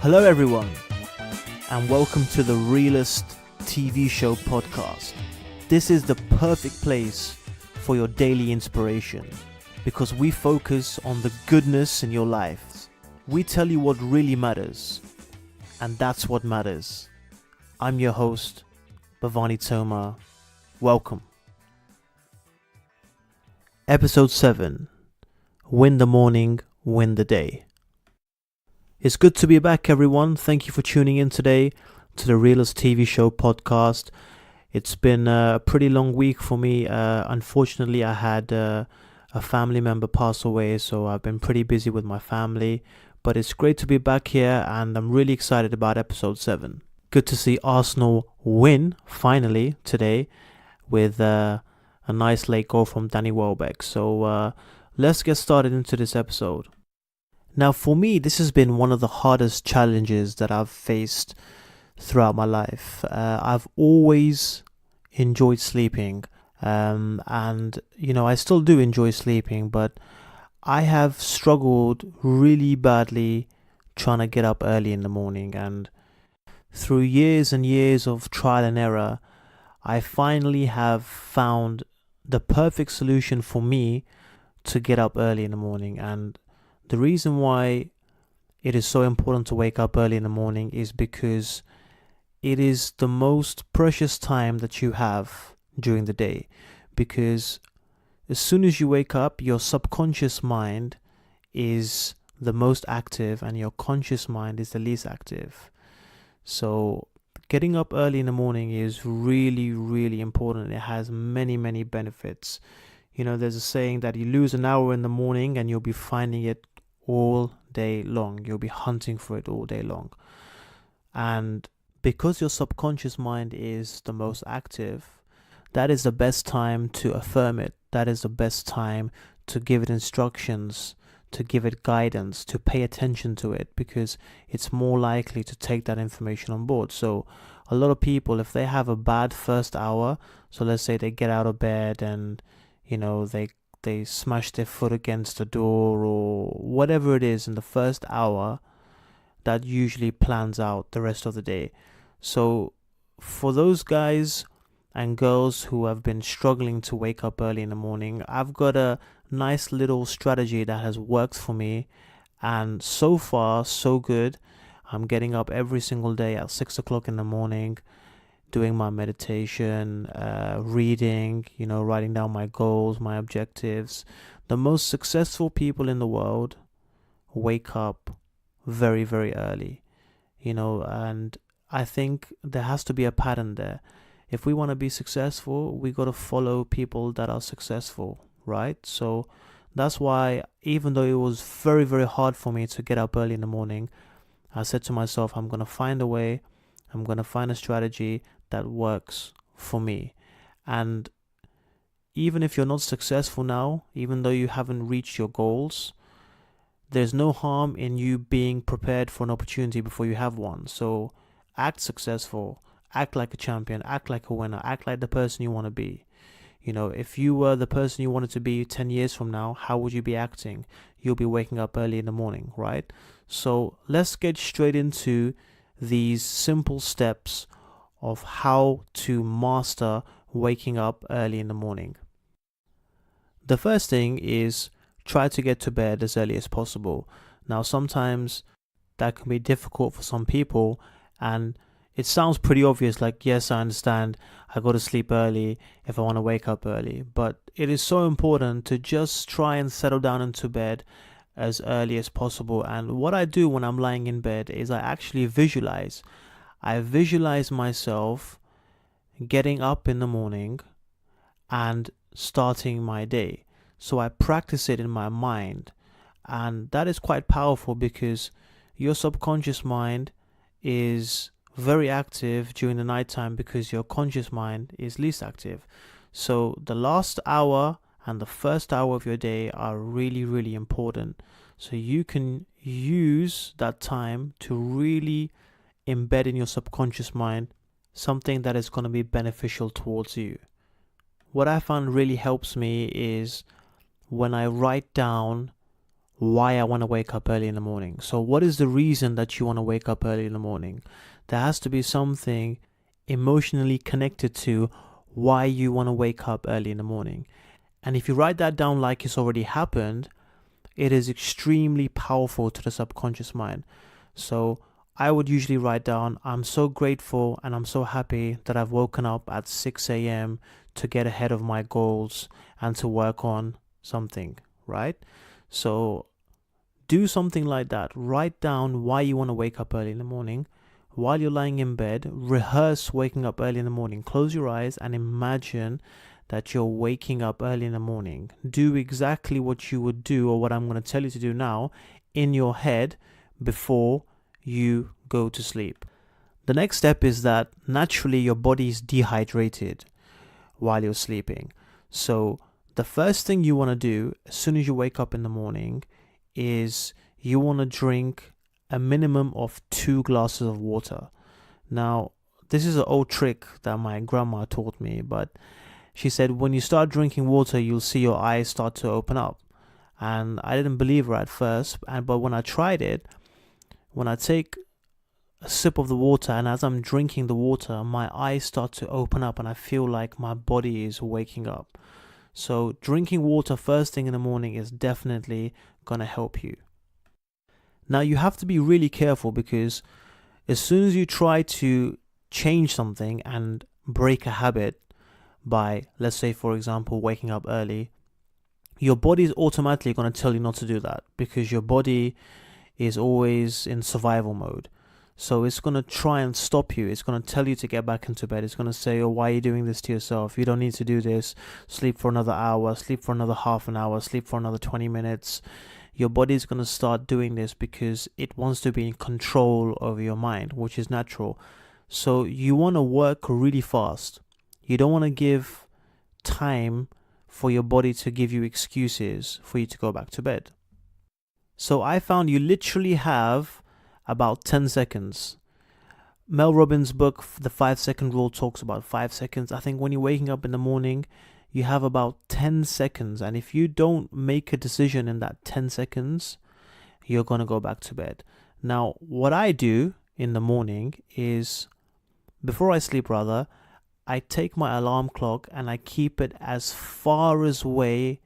Hello, everyone, and welcome to the Realist TV show podcast. This is the perfect place for your daily inspiration because we focus on the goodness in your lives. We tell you what really matters, and that's what matters. I'm your host, Bhavani Toma. Welcome. Episode 7: Win the Morning, Win the Day. It's good to be back, everyone. Thank you for tuning in today to the Realist TV show podcast. It's been a pretty long week for me. Unfortunately, I had a family member pass away, so I've been pretty busy with my family. But it's great to be back here, and I'm really excited about episode 7. Good to see Arsenal win, finally, today, with a nice late goal from Danny Welbeck. So let's get started into this episode. Now, for me, this has been one of the hardest challenges that I've faced throughout my life. I've always enjoyed sleeping, and I still do enjoy sleeping, but I have struggled really badly trying to get up early in the morning. And through years and years of trial and error, I finally have found the perfect solution for me to get up early in the morning. And the reason why it is so important to wake up early in the morning is because it is the most precious time that you have during the day. Because as soon as you wake up, your subconscious mind is the most active and your conscious mind is the least active. So getting up early in the morning is really, really important. It has many, many benefits. You know, there's a saying that you lose an hour in the morning and you'll be finding it all day long. You'll be hunting for it all day long. And because your subconscious mind is the most active, that is the best time to affirm it. That is the best time to give it instructions, to give it guidance, to pay attention to it, because it's more likely to take that information on board. So a lot of people, if they have a bad first hour, so let's say they get out of bed and they smash their foot against the door or whatever it is in the first hour, that usually plans out the rest of the day. So for those guys and girls who have been struggling to wake up early in the morning, I've got a nice little strategy that has worked for me, and so far so good. I'm getting up every single day at 6 o'clock in the morning, doing my meditation, reading, writing down my goals, my objectives. The most successful people in the world wake up very, very early, and I think there has to be a pattern there. If we want to be successful, we got to follow people that are successful, right? So that's why, even though it was very, very hard for me to get up early in the morning, I said to myself, I'm going to find a way, I'm going to find a strategy that works for me. And even if you're not successful now, even though you haven't reached your goals, there's no harm in you being prepared for an opportunity before you have one. So act successful, act like a champion, act like a winner, act like the person you want to be. If you were the person you wanted to be 10 years from now, how would you be acting? You'll be waking up early in the morning, right? So let's get straight into these simple steps of how to master waking up early in the morning. The first thing is try to get to bed as early as possible. Now, sometimes that can be difficult for some people, and it sounds pretty obvious, like, yes, I understand, I go to sleep early if I want to wake up early, but it is so important to just try and settle down into bed as early as possible. And what I do when I'm lying in bed is I actually visualize. I visualize myself getting up in the morning and starting my day. So I practice it in my mind, and that is quite powerful because your subconscious mind is very active during the nighttime because your conscious mind is least active. So the last hour and the first hour of your day are really, really important. So you can use that time to really embed in your subconscious mind something that is going to be beneficial towards you. What I found really helps me is when I write down why I want to wake up early in the morning. So what is the reason that you want to wake up early in the morning? There has to be something emotionally connected to why you want to wake up early in the morning. And if you write that down like it's already happened, it is extremely powerful to the subconscious mind. So I would usually write down, I'm so grateful and I'm so happy that I've woken up at 6 a.m. to get ahead of my goals and to work on something, right? So do something like that. Write down why you want to wake up early in the morning. While you're lying in bed, rehearse waking up early in the morning. Close your eyes and imagine that you're waking up early in the morning. Do exactly what you would do, or what I'm going to tell you to do now, in your head before you go to sleep. The next step is that naturally your body is dehydrated while you're sleeping. So the first thing you want to do as soon as you wake up in the morning is you want to drink a minimum of 2 glasses of water. Now, this is an old trick that my grandma taught me, but she said when you start drinking water, you'll see your eyes start to open up. And I didn't believe her at first, but when I tried it, when I take a sip of the water and as I'm drinking the water, my eyes start to open up and I feel like my body is waking up. So drinking water first thing in the morning is definitely going to help you. Now you have to be really careful, because as soon as you try to change something and break a habit by, let's say for example, waking up early, your body is automatically going to tell you not to do that, because your body is always in survival mode. So it's going to try and stop you. It's going to tell you to get back into bed. It's going to say, oh, why are you doing this to yourself? You don't need to do this. Sleep for another hour, sleep for another half an hour, sleep for another 20 minutes. Your body is going to start doing this because it wants to be in control over your mind, which is natural. So you want to work really fast. You don't want to give time for your body to give you excuses for you to go back to bed. So I found you literally have about 10 seconds. Mel Robbins' book, The 5-Second Rule, talks about 5 seconds. I think when you're waking up in the morning, you have about 10 seconds. And if you don't make a decision in that 10 seconds, you're going to go back to bed. Now, what I do in the morning is, before I sleep rather, I take my alarm clock and I keep it as far away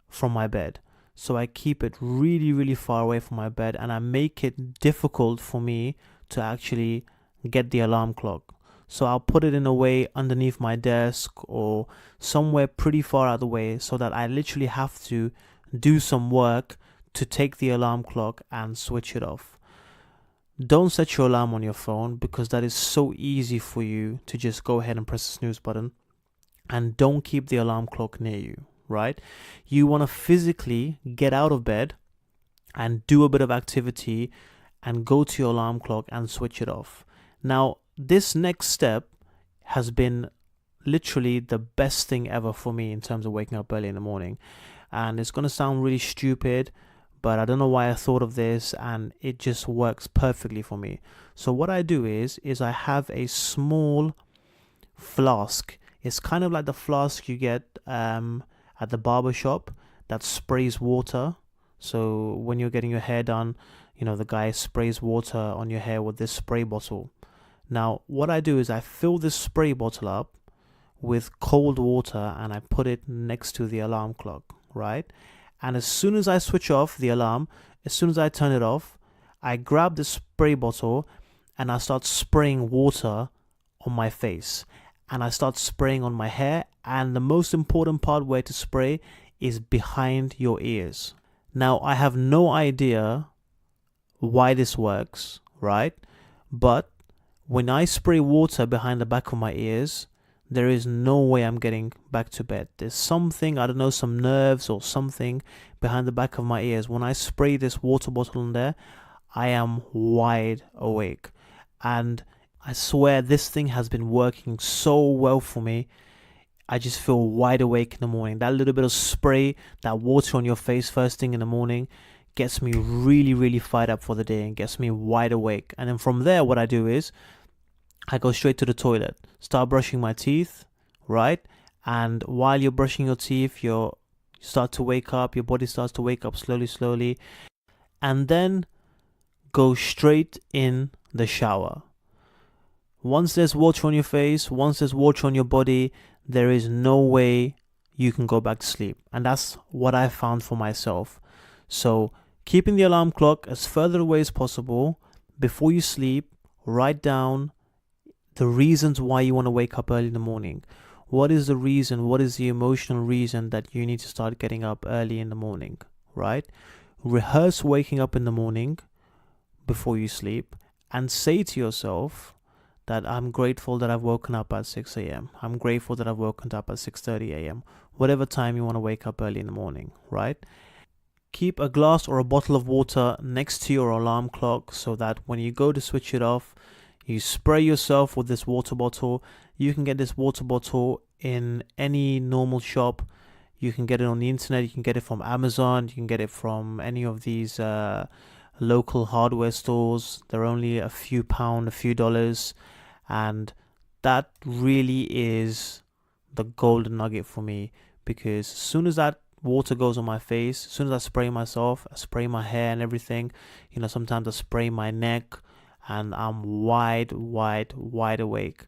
from my bed. So I keep it really, really far away from my bed, and I make it difficult for me to actually get the alarm clock. So I'll put it in a way underneath my desk or somewhere pretty far out of the way, so that I literally have to do some work to take the alarm clock and switch it off. Don't set your alarm on your phone, because that is so easy for you to just go ahead and press the snooze button. And don't keep the alarm clock near you, right? You want to physically get out of bed and do a bit of activity and go to your alarm clock and switch it off. Now, this next step has been literally the best thing ever for me in terms of waking up early in the morning. And it's going to sound really stupid, but I don't know why I thought of this, and it just works perfectly for me. So what I do is I have a small flask. It's kind of like the flask you get at the barber shop that sprays water. So when you're getting your hair done, the guy sprays water on your hair with this spray bottle. Now, what I do is I fill this spray bottle up with cold water and I put it next to the alarm clock, right? And as soon as I switch off the alarm, as soon as I turn it off, I grab the spray bottle and I start spraying water on my face. And I start spraying on my hair. And the most important part where to spray is behind your ears. Now, I have no idea why this works, right? But when I spray water behind the back of my ears, there is no way I'm getting back to bed. There's something, I don't know, some nerves or something behind the back of my ears. When I spray this water bottle in there, I am wide awake. And I swear this thing has been working so well for me. I just feel wide awake in the morning. That little bit of spray, that water on your face first thing in the morning gets me really, really fired up for the day and gets me wide awake. And then from there, what I do is I go straight to the toilet, start brushing my teeth, right? And while you're brushing your teeth, you're start to wake up, your body starts to wake up slowly, and then go straight in the shower. Once there's water on your face, once there's water on your body, there is no way you can go back to sleep. And that's what I found for myself. So keeping the alarm clock as further away as possible. Before you sleep, write down the reasons why you want to wake up early in the morning. What is the reason? What is the emotional reason that you need to start getting up early in the morning, right? Rehearse waking up in the morning before you sleep and say to yourself that I'm grateful that I've woken up at 6 a.m. I'm grateful that I've woken up at 6:30 a.m. Whatever time you want to wake up early in the morning, right? Keep a glass or a bottle of water next to your alarm clock so that when you go to switch it off, you spray yourself with this water bottle. You can get this water bottle in any normal shop. You can get it on the internet. You can get it from Amazon. You can get it from any of these local hardware stores. They're only a few pounds, a few dollars. And that really is the golden nugget for me, because as soon as that water goes on my face, as soon as I spray myself, I spray my hair and everything, sometimes I spray my neck, and I'm wide awake.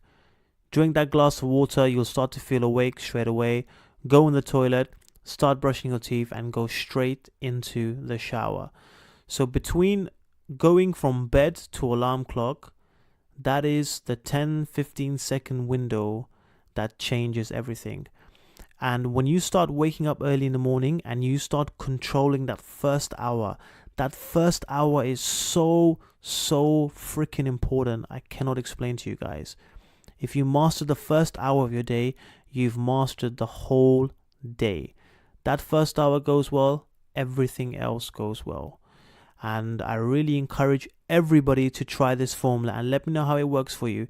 Drink that glass of water, you'll start to feel awake straight away. Go in the toilet, start brushing your teeth, and go straight into the shower. So between going from bed to alarm clock, that is the 10-15 second window that changes everything. And when you start waking up early in the morning and you start controlling that first hour is so freaking important. I cannot explain to you guys. If you master the first hour of your day, you've mastered the whole day. That first hour goes well, everything else goes well. And I really encourage everybody to try this formula and let me know how it works for you.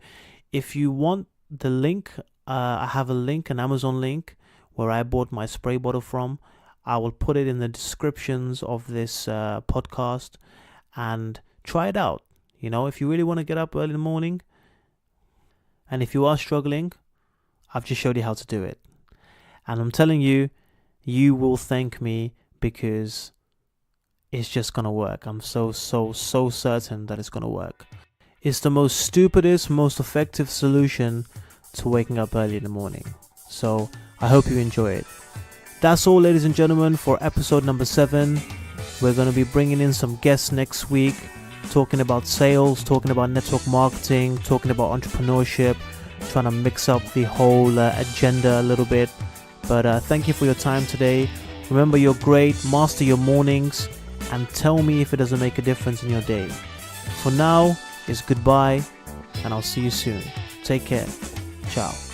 If you want the link, I have a link, an Amazon link, where I bought my spray bottle from. I will put it in the descriptions of this podcast, and try it out. If you really want to get up early in the morning, and if you are struggling, I've just showed you how to do it. And I'm telling you, you will thank me, because it's just going to work. I'm so certain that it's going to work. It's the most stupidest, most effective solution to waking up early in the morning. So I hope you enjoy it. That's all, ladies and gentlemen, for episode number 7. We're going to be bringing in some guests next week, talking about sales, talking about network marketing, talking about entrepreneurship, trying to mix up the whole agenda a little bit. But thank you for your time today. Remember, you're great. Master your mornings, and tell me if it doesn't make a difference in your day. For now, it's goodbye, and I'll see you soon. Take care. Ciao.